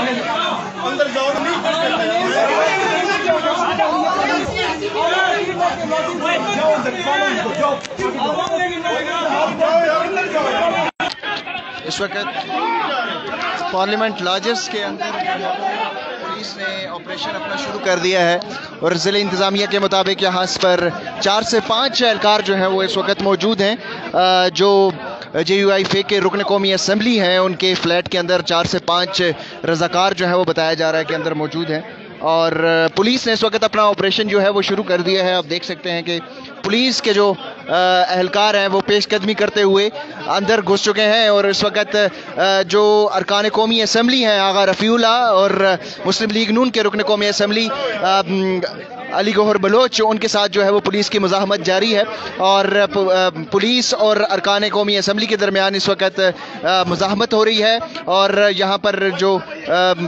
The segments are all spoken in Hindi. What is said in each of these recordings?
अंदर जाओ इस वक्त पार्लियामेंट लॉजेस के अंदर पुलिस ने ऑपरेशन अपना शुरू कर दिया है और ज़िले इंतज़ामिया के मुताबिक यहाँ पर 4 से 5 एहलकार जो हैं वो इस वक्त मौजूद हैं। जो JUIF के रुकन कौमी असम्बली हैं उनके फ्लैट के अंदर 4 से 5 रज़ाकार जो है वो बताया जा रहा है कि अंदर मौजूद हैं और पुलिस ने इस वक्त अपना ऑपरेशन जो है वो शुरू कर दिया है। आप देख सकते हैं कि पुलिस के जो एहलकार हैं वो पेशकदमी करते हुए अंदर घुस चुके हैं और इस वक्त जो अरकान कौमी असम्बली हैं आगा रफ़ीउल्लाह और मुस्लिम लीग नून के रुकन कौमी असम्बली अली गौहर बलोच उनके साथ जो है वो पुलिस की मुज़ाहमत जारी है और पुलिस और अरकान कौमी असम्बली के दरमियान इस वक्त मुज़ाहमत हो रही है और यहाँ पर जो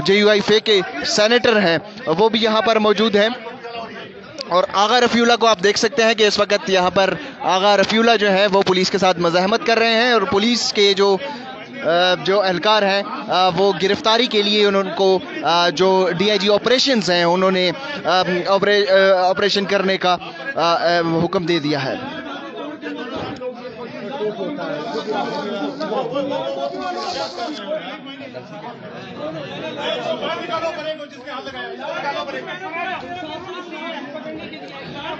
JUIF के सेनेटर हैं वो भी यहाँ पर मौजूद हैं और आगा रफ़ीउल्लाह को आप देख सकते हैं कि इस वक्त यहाँ पर आगा रफ़ीउल्लाह जो है वो पुलिस के साथ मुज़ाहमत कर रहे हैं और पुलिस के जो एहलकार हैं वो गिरफ्तारी के लिए उनको जो DIG ऑपरेशंस हैं उन्होंने ऑपरेशन करने का हुक्म दे दिया है।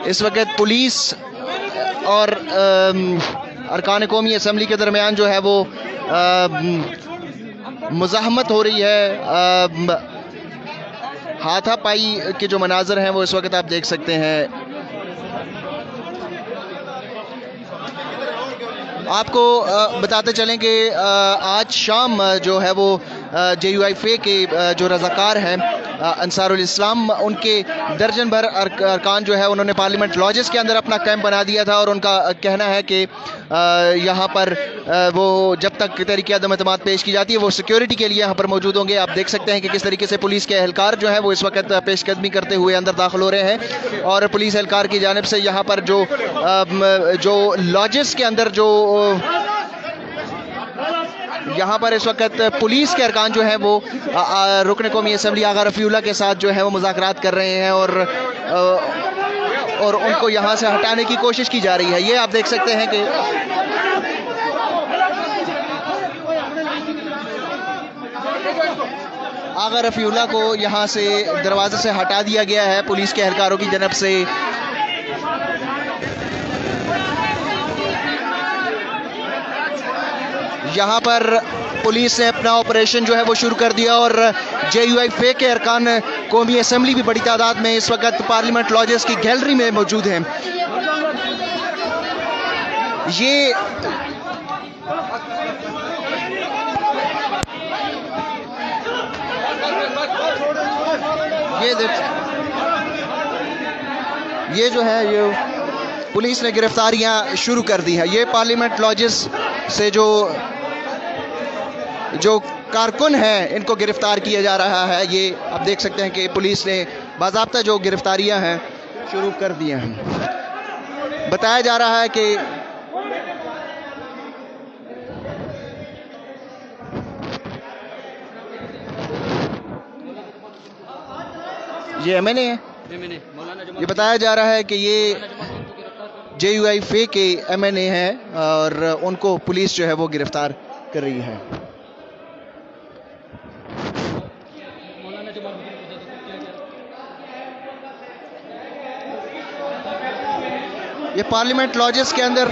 इस वक्त पुलिस और अरकान कौमी असम्बली के दरमियान जो है वो मुज़ाहमत हो रही है। हाथापाई के जो मनाजर हैं वो इस वक्त आप देख सकते हैं। आपको बताते चलें कि आज शाम जो है वो JUIF के जो रज़ाकार हैं अंसारुल इस्लाम उनके दर्जन भर अरकान जो है उन्होंने पार्लियामेंट लॉजेस के अंदर अपना कैंप बना दिया था और उनका कहना है कि यहाँ पर वो जब तक तहरीक अदम एतमाद पेश की जाती है वो सिक्योरिटी के लिए यहाँ पर मौजूद होंगे। आप देख सकते हैं कि किस तरीके से पुलिस के एहलकार जो है वो इस वक्त पेशकदमी करते हुए अंदर दाखिल हो रहे हैं और पुलिस एहलकार की जानिब से यहाँ पर जो लॉजेस के अंदर जो यहाँ पर इस वक्त पुलिस के अरकान जो है वो रुकन कौमी असम्बली आगा रफ़ीउल्लाह के साथ जो है वो मुज़ाकरात कर रहे हैं और उनको यहाँ से हटाने की कोशिश की जा रही है। ये आप देख सकते हैं कि आगा रफ़ीउल्लाह को यहाँ से दरवाजे से हटा दिया गया है पुलिस के एहलकारों की जानब से। यहाँ पर पुलिस ने अपना ऑपरेशन जो है वो शुरू कर दिया और JUIF के अरकान कौमी असम्बली भी बड़ी तादाद में इस वक्त पार्लियामेंट लॉजेस की गैलरी में मौजूद हैं। ये जो है ये पुलिस ने गिरफ्तारियां शुरू कर दी है। ये पार्लियामेंट लॉजेस से जो कारकुन हैं इनको गिरफ्तार किया जा रहा है। ये आप देख सकते हैं कि पुलिस ने बाज़ाब्ता जो गिरफ्तारियां हैं शुरू कर दी हैं। बताया जा रहा है कि ये MNA है। ये बताया जा रहा है कि ये JUIF के MNA हैं और उनको पुलिस जो है वो गिरफ्तार कर रही है। ये पार्लियामेंट लॉजेस के अंदर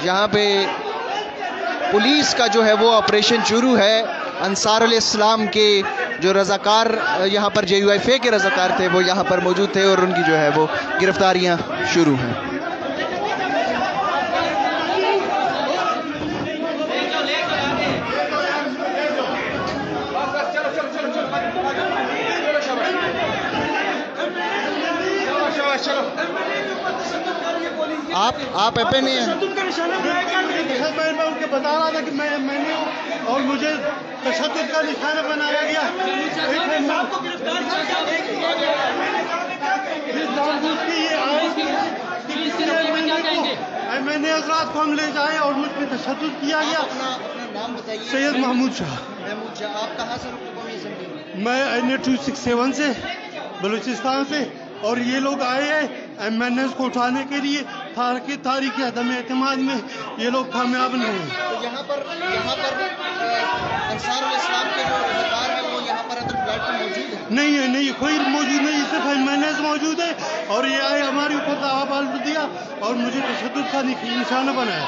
यहाँ पे पुलिस का जो है वो ऑपरेशन शुरू है। अंसारुल इस्लाम के जो रज़ाकार यहाँ पर JUIF के रज़ाकार थे वो यहाँ पर मौजूद थे और उनकी जो है वो गिरफ्तारियाँ शुरू हैं। आप FNA हैं। मैं उनके बता रहा था कि मैंने और मुझे तशद्दुद का निशाना बनाया गया। मैंने हजरात को हम ले जाए और मुझ पर तशद्दुद किया गया। नाम बताइए। सैयद महमूद शाह। महमूद शाह, आप कहाँ से रुकन कौमी असेंबली? मैं NA-267 से, बलूचिस्तान से। और ये लोग आए हैं MNS को उठाने के लिए। तारीख अदम एतमाद में ये लोग कामयाब नहीं हैं। तो यहाँ पर अंसारुल इस्लाम के जो रज़ाकार हैं वो यहाँ पर अंदर फ्लैट में मौजूद है? नहीं, कोई मौजूद नहीं, सिर्फ MNS मौजूद है। और ये आए हमारे ऊपर दावा बाल दिया और मुझे तशद्दुद का निशाना बनाया।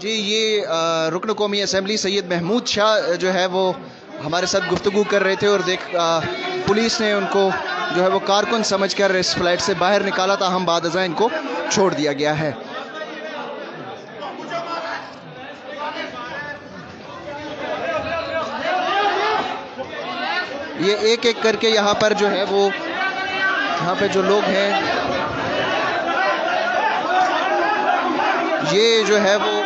जी, ये रुकन कौमी असेंबली सैयद महमूद शाह जो है वो हमारे साथ गुफ्तगू कर रहे थे और पुलिस ने उनको जो है वो कारकुन समझकर इस फ्लैट से बाहर निकाला था। हम बाद अज़ां इनको छोड़ दिया गया है। ये एक एक करके यहाँ पर जो है वो यहाँ पे जो लोग हैं ये जो है वो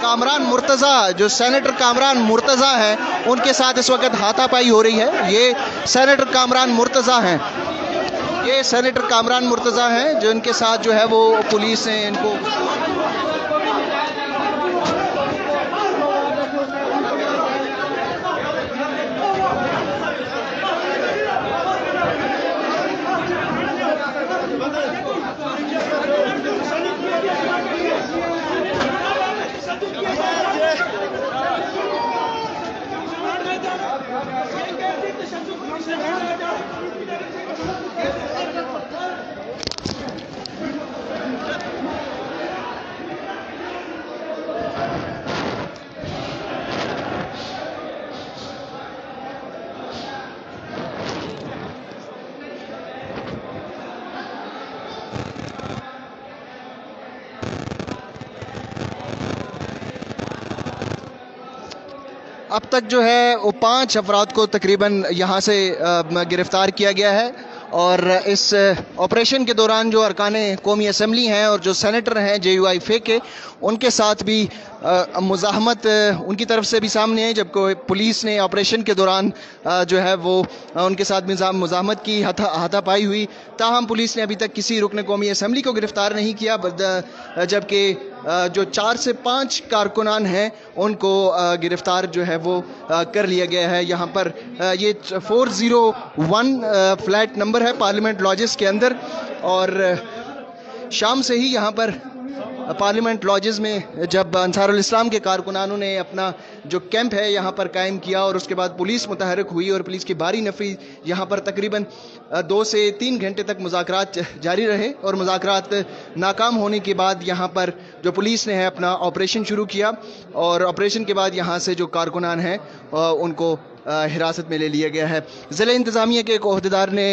कामरान मुर्तज़ा, जो सेनेटर कामरान मुर्तज़ा हैं, उनके साथ इस वक्त हाथापाई हो रही है। ये सेनेटर कामरान मुर्तज़ा हैं, ये सेनेटर कामरान मुर्तज़ा हैं जो इनके साथ जो है वो पुलिस ने इनको अब तक जो है वो 5 अफराद को तकरीबन यहाँ से गिरफ्तार किया गया है। और इस ऑपरेशन के दौरान जो अरकाने कौमी असेंबली हैं और जो सेनेटर हैं JUI के, उनके साथ भी मुज़ाहमत उनकी तरफ से भी सामने आई, जबकि पुलिस ने ऑपरेशन के दौरान जो है वो उनके साथ मुज़ाहमत की, हाथापाई हुई। ताहम पुलिस ने अभी तक किसी रुकन कौमी असेंबली को गिरफ्तार नहीं किया, जबकि जो 4 से 5 कारकुनान हैं उनको गिरफ्तार जो है वो कर लिया गया है। यहाँ पर ये 401 फ्लैट नंबर है पार्लियामेंट लॉजेस के अंदर। और शाम से ही यहाँ पर पार्लियामेंट लॉजेस में जब अंसारुल इस्लाम के कारकुनानों ने अपना जो कैंप है यहाँ पर कायम किया और उसके बाद पुलिस मुतहरक हुई और पुलिस की भारी नफरी यहाँ पर तकरीबन 2 से 3 घंटे तक मुज़ाकरात जारी रहे। और मुज़ाकरात नाकाम होने के बाद यहाँ पर जो पुलिस ने है अपना ऑपरेशन शुरू किया और ऑपरेशन के बाद यहाँ से जो कारकुनान हैं उनको हिरासत में ले लिया गया है। ज़िला इंतज़ामिया के एक ओहदेदार ने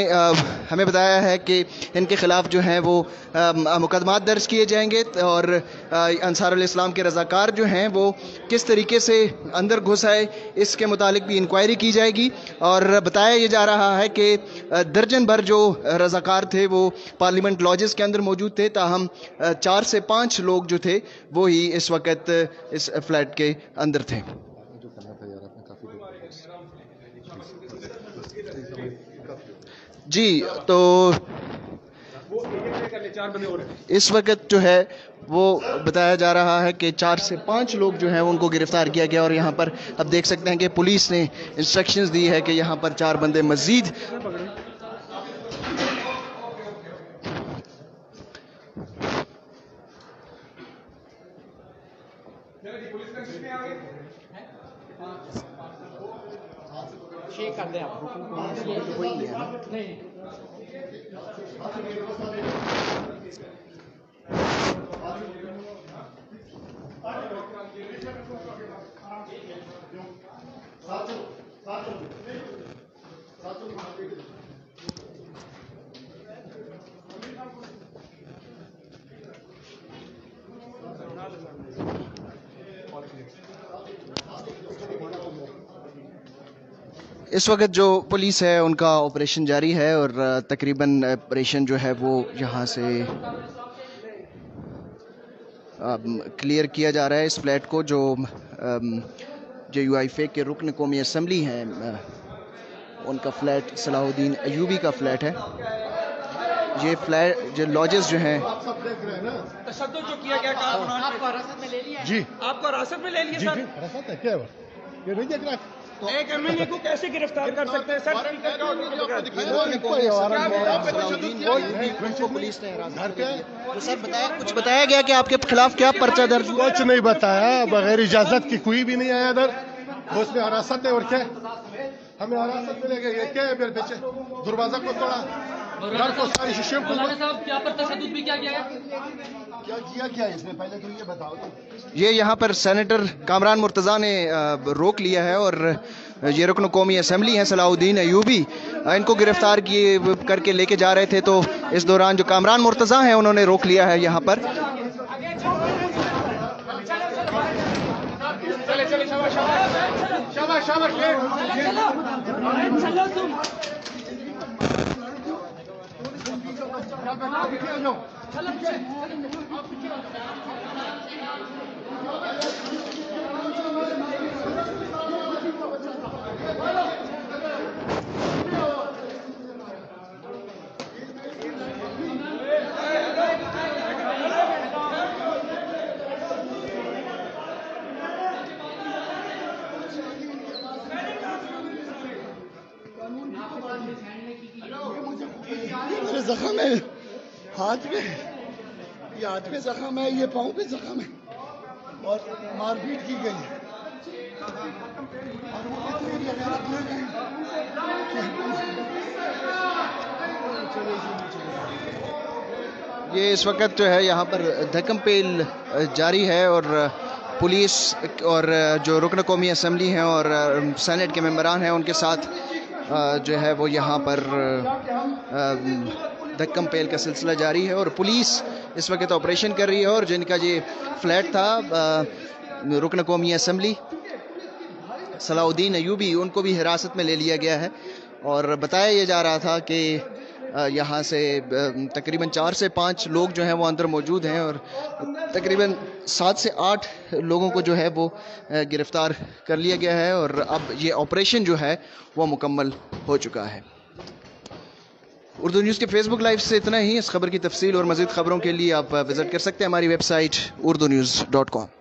हमें बताया है कि इनके ख़िलाफ़ जो हैं वो मुकदमात दर्ज किए जाएंगे और अंसारुल इस्लाम के रज़ाकार जो हैं वो किस तरीके से अंदर घुस आए इसके मुतालिक भी इंक्वायरी की जाएगी। और बताया ये जा रहा है कि दर्जन भर जो रज़ाकार थे वो पार्लियामेंट लॉजेस के अंदर मौजूद थे, ताहम 4 से 5 लोग जो थे वो ही इस वक्त इस फ्लैट के अंदर थे। जी, तो इस वक्त जो है वो बताया जा रहा है कि 4 से 5 लोग जो हैं उनको गिरफ्तार किया गया। और यहाँ पर अब देख सकते हैं कि पुलिस ने इंस्ट्रक्शंस दी है कि यहाँ पर 4 बंदे मजीद कर दे आप वही है ना? नहीं इस वक्त जो पुलिस है उनका ऑपरेशन जारी है और तकरीबन ऑपरेशन जो है वो यहाँ से क्लियर किया जा रहा है इस फ्लैट को, जो JUIF के रुकन कौमी असम्बली हैं उनका फ्लैट सलाहुद्दीन अयूबी का फ्लैट है। ये फ्लैट जो लॉजेस जो हैं तशद्दुद जो किया गया कहा उन्होंने आपको हिरासत में ले लिया। जी आपको हिरासत में ले लिया सर। हिरासत है क्या ये नहीं देख रहा एक MLA को कैसे गिरफ्तार कर सकते हैं सर? पुलिस ने तो सर कुछ बताया गया कि आपके खिलाफ क्या पर्चा दर्ज हुआ? कुछ नहीं बताया, बगैर इजाजत की कोई भी नहीं आया इधर। उसमें हिरासत है और क्या हमें हिरासत में ले गए। ये क्या है मेरे पीछे दरवाजा को तोड़ा, घर को सारी शीशे को क्या पर तशद्दुद भी क्या किया है? क्या किया इसमें पहले तो ये बताओ। ये यहाँ पर सेनेटर कामरान मुर्तज़ा ने रोक लिया है और ये रुकन कौमी असम्बली हैं सलाहुद्दीन अयूबी, इनको गिरफ्तार किए करके लेके जा रहे थे। तो इस दौरान जो कामरान मुर्तज़ा हैं उन्होंने रोक लिया है यहाँ पर। मेरे जख्म है हाथ में, ये हाथ में जख्म है, ये पाँव पे जख्म है और मारपीट की गई। और वो मेरी अदालत में गई। ये इस वक्त जो है यहाँ पर धक्कम पेल जारी है और पुलिस और जो रुकन कौमी असम्बली हैं और सेनेट के मेंबरान हैं उनके साथ जो है वो यहाँ पर धक्कम पेल का सिलसिला जारी है और पुलिस इस वक्त ऑपरेशन कर रही है। और जिनका ये फ्लैट था रुकन कौमी असम्बली सलाहुद्दीन अयूबी, उनको भी हिरासत में ले लिया गया है। और बताया ये जा रहा था कि यहाँ से तकरीबन 4 से 5 लोग जो हैं वो अंदर मौजूद हैं और तकरीबन 7 से 8 लोगों को जो है वो गिरफ़्तार कर लिया गया है और अब ये ऑपरेशन जो है वो मुकम्मल हो चुका है। उर्दू न्यूज़ के फेसबुक लाइव से इतना ही। इस खबर की तफसील और मज़ीद खबरों के लिए आप विज़िट कर सकते हैं हमारी वेबसाइट urdunews.com।